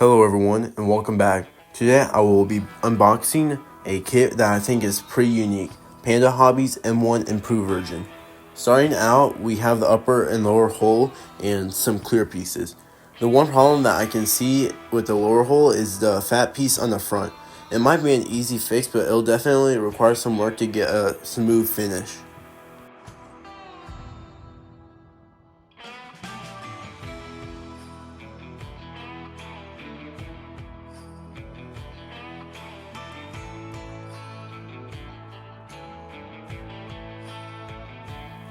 Hello everyone and welcome back. Today I will be unboxing a kit that I think is pretty unique, Panda Hobbies M1 Improved version. Starting out, we have the upper and lower hole and some clear pieces. The one problem that I can see with the lower hole is the fat piece on the front. It might be an easy fix, but it'll definitely require some work to get a smooth finish.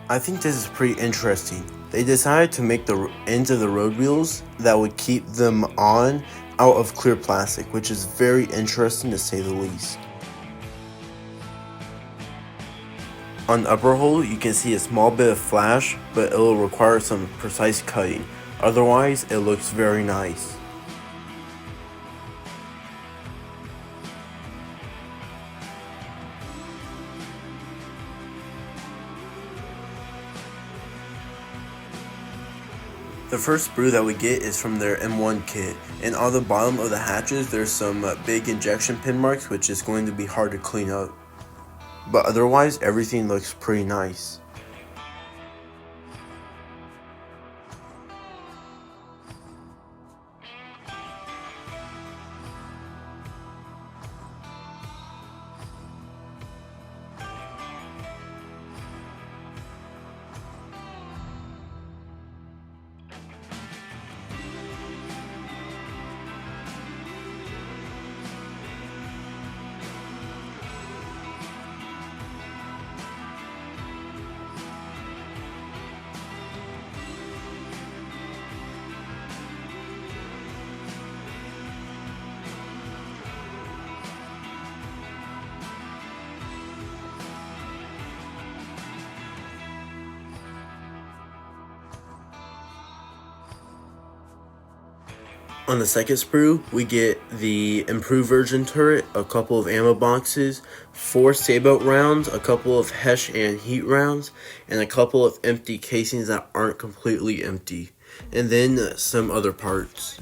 I think this is pretty interesting. They decided to make the ends of the road wheels that would keep them on out of clear plastic, which is very interesting to say the least. On the upper hole, you can see a small bit of flash, but it will require some precise cutting. Otherwise, it looks very nice. The first sprue that we get is from their M1 kit, and on the bottom of the hatches there's some big injection pin marks, which is going to be hard to clean up. But otherwise, everything looks pretty nice. On the second sprue, we get the improved version turret, a couple of ammo boxes, 4 sailboat rounds, a couple of Hesh and heat rounds, and a couple of empty casings that aren't completely empty, and then some other parts.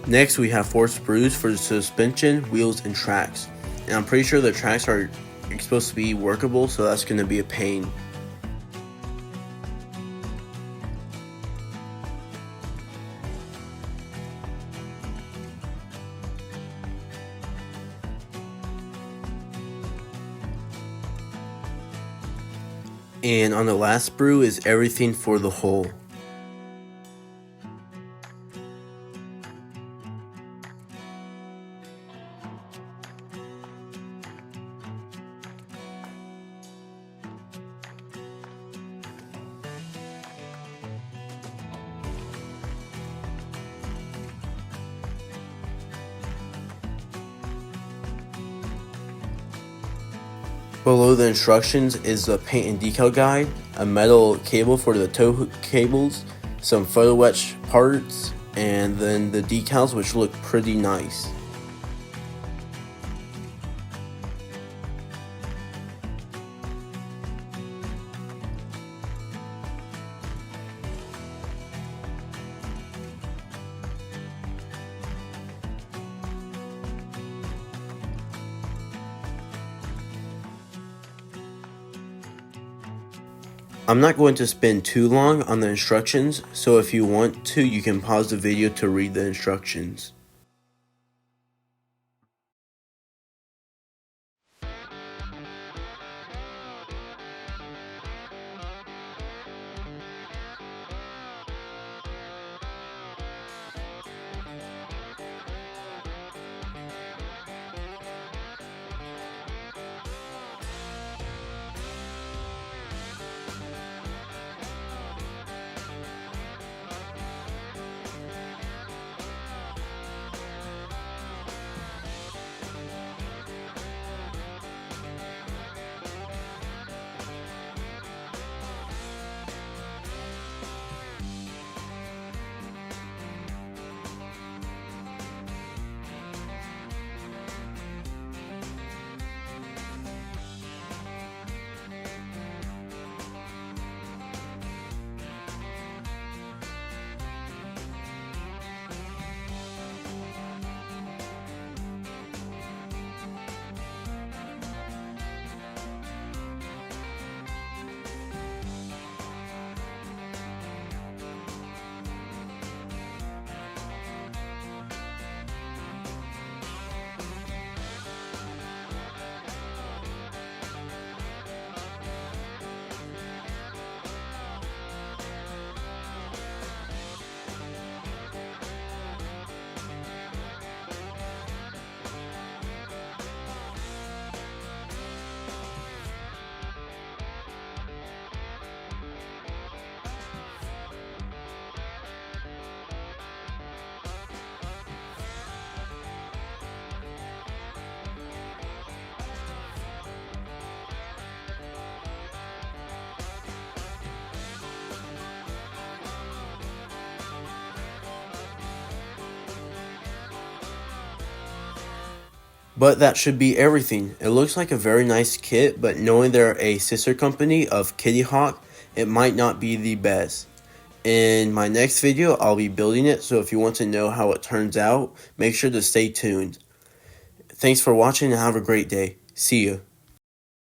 Next, we have 4 sprues for the suspension, wheels, and tracks. And I'm pretty sure the tracks are supposed to be workable, so that's going to be a pain. And on the last sprue is everything for the hull. Below the instructions is the paint and decal guide, a metal cable for the tow cables, some photo etch parts, and then the decals, which look pretty nice. I'm not going to spend too long on the instructions, so if you want to, you can pause the video to read the instructions. But that should be everything. It looks like a very nice kit, but knowing they're a sister company of Kitty Hawk, it might not be the best. In my next video, I'll be building it, so if you want to know how it turns out, make sure to stay tuned. Thanks for watching and have a great day. See you.